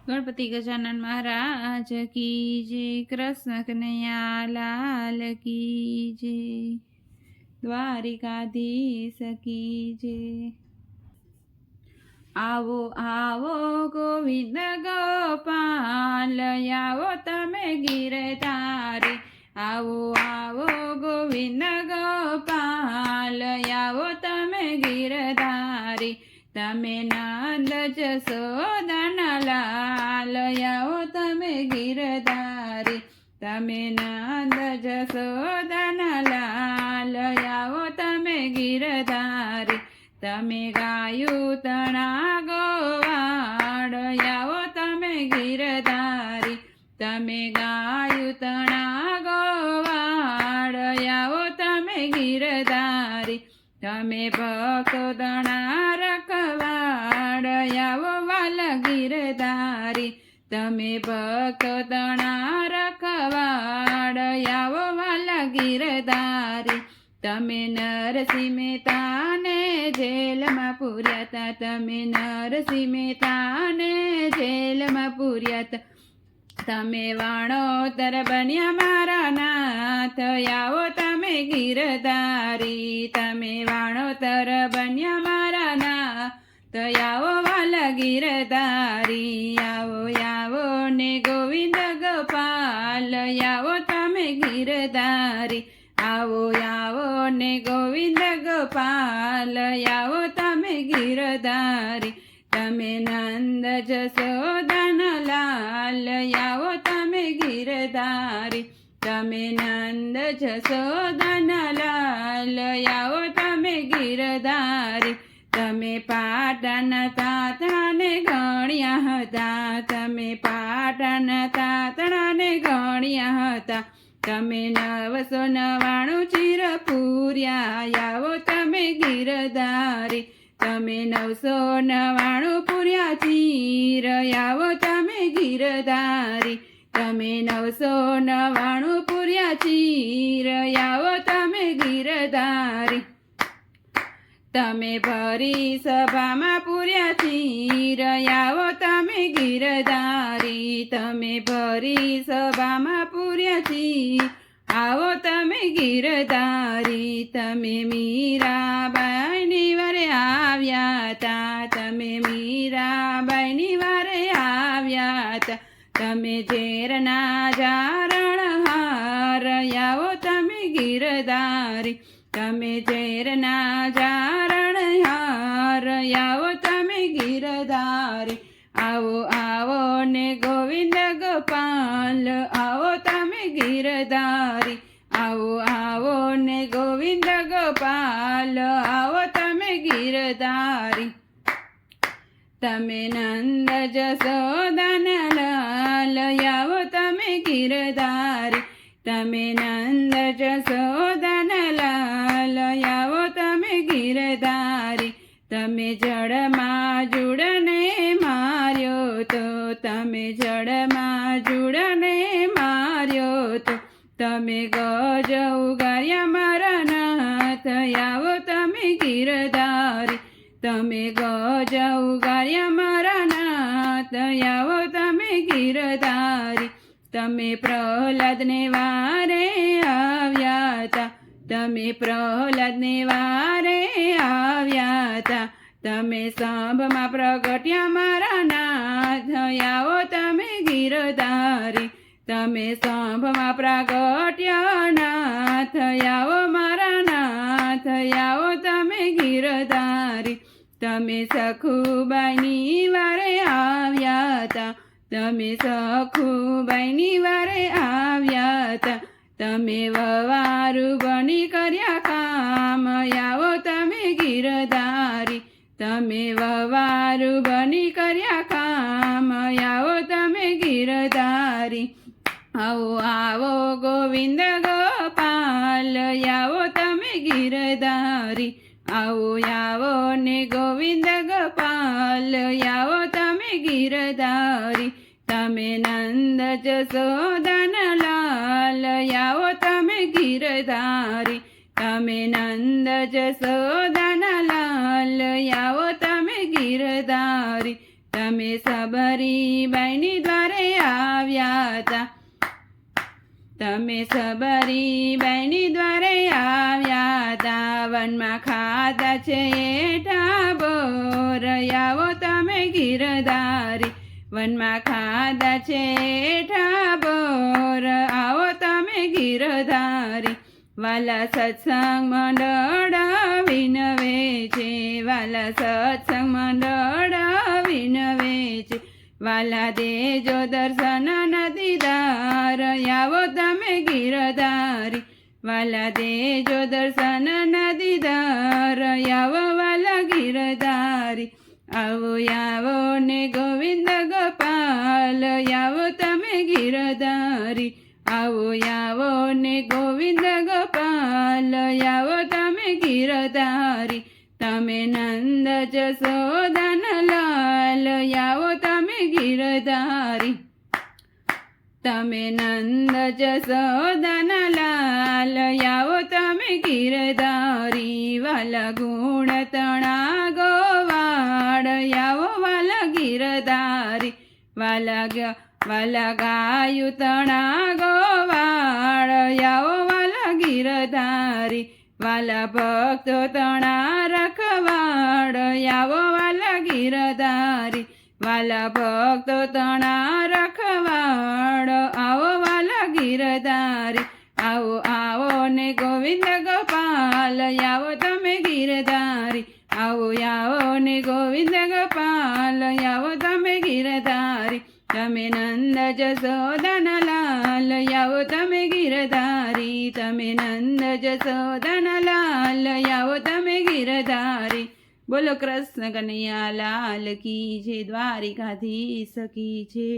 गणपति गजानन महाराज की जय। कृष्ण कन्हैया लाल की जय। द्वारिकाधीश की जय। आवो आवो गोविंद गोपाल, आवो तमे गिरधारी। आवो आवो गोविंद गोपाल, आवो तमे गिरधारी। तमे नंद जसोदन लाल, आवो तमे गिरधारी। तमे नंद जसोदन लाल, आवो तमे गिरधारी। तमे गाયું તણા ગોવાળ, આવો તમે ગિરધારી। તમે ગાયું તણા ગોવાળ, આવો તમે ગિરધારી। તમે ભક્તો તણા રખવાળ, આવો વાલ ગિરધારી। તમે ભક્તો તણા રખવાળ, આવો વાલ ગિરધારી। તમે નરસિંહ મહેતાને જેલમાં પૂર્યા તા। તમે નરસિંહ મહેતાને જેલમાં પૂર્યા તા। તમે વાણોતર બન્યા મારા નાથ, આવો તમે ગિરધારી। તમે વાણોતર બન્યા મારા નાથ, આવો વાલા ગિરધારી। આવો આવો ને ગોવિંદ ગોપાલ, આવો તમે ગિરધારી। आवो आवो ने गोविंद गोपाल, आवो तमे गिरधारी। तमे नंद जसोदन लाल, आवो तमे गिरधारी। तमे नंद जसोदन लाल, आवो तमे गिरधारी। तमे पाटण तातणाने गण्या हता। तमे पाटण तातणाने गण्या हता। तमे 999 चीर पूर्या, आवो तमे गिरधारी। तमे 999 पूर्या चीर, आवो तमे गिरधारी। तमे 999 पूर्या चीर, आवो तमे गिरधारी। तमे भरी सभामां पूर्या चीर, आवो तमे गिरधारी। तमे भरी सभामां पूर्या चीर, आवो तमे गिरधारी। तमे मीराबाईनी वारे आव्या ता। तमे मीराबाईनी वारे आव्या ता। तमे ઝેરના ઝારણહાર, आवो तमे गिरधारी। तमे ઝેરના ઝારણહાર, आवो तमे गिरधारी। आवो आवो ने गोविंद गोपाल, आवो तमे गिरधारी। आवो आवो ने गोविंद गोपाल, आवो तमे गिरधारी। तमे नंद जसोदन लाल, आवो तमे गिरधारी। तमे नंद जसोदन लाल, आवो तमे गिरधारी। तमे जळमां जूडने मार्यो तो। तमे जळमां जूडने मार्यो तो। तमे गज उगार्या मारा नाथ, आवो तमे गिरधारी। तमे गज उगार्या मारा नाथ, आवो तमे गिरधारी। तमे प्रह्लादने वारे आव्या ता। तमे प्रह्लादने वारे आव्या ता। तमे संभमां प्रगट्या मारा नाथ, आवो तमे गिरधारी। तमे संभमां प्रगट्या नाथ, आवो मारा नाथ, आवो तमे गिरधारी। तमे सखुबाईनी वारे आव्या ता। तमे सखुबाईनी वारे आव्या ता। तमे ववारु बनी कर्या काम, आवो तमे गिरधारी। तमे ववारु बनी कर्या काम, आवो तमे गिरधारी। आवो आवो गोविंद गोपाल, आवो तमे गिरधारी। आवो आवो ने गोविंद गोपाल, आवो तमे गिरधारी। तमे नंद जसोदन लाल, आवो तमे गिरधारी। तमे नंद जसोदन लाल, आवो तमे गिरधारी। તમે સબરીબાઈની દ્વારે આવ્યા તા તમે સબરીબાઈની દ્વારે આવ્યા તા વનમાં ખાધા છે એઠા બોર આવો તમે ગિરધારી વનમાં ખાધા છે એઠા બોર આવો તમે ગિરધારી વાલા સત્સંગ મંડળ વિનવે છે વાલા સત્સંગ મંડળ વિનવે છે વાલા દેજો દર્શન દીદાર આવો તમે ગિરધારી વાલા દેજો દર્શન દીદાર આવો વાલા ગિરધારી આવો આવો ને ગોવિંદ ગોપાલ આવો તમે ગિરધારી આવો આવો ને ગોવિંદ ગોપાલ આવો તમે ગિરધારી તમે નંદ જશોદન લાલ આવો તમે ગિરધારી તમે નંદ જશોદન લાલ આવો તમે ગિરધારી વાલા ગુણ તણા ગોવાળ આવો વાલા ગિરધારી વાલા ગાયુ તણા ગોવાળ આવો વાલા ગિરધારી વાલા ભક્તો તણા રખવાડ આવો વાલા ગિરધારી વાલા ભક્તો તણા રખવાડ આવો વાલા ગિરધારી આવો આવો ને ગોવિંદ ગોપાલ આવો તમે ગિરધારી આવો આવો ને ગોવિંદ ગોપાલ આવો તમે ગિરધારી તમે નંદ જશોદન લાલ આવો તમે ગિરધારી તમે નંદ જશોદન લાલ આવો તમે ગિરધારી બોલો કૃષ્ણ કનૈયા લાલ કી છે દ્વારિકાધીશ કી છે।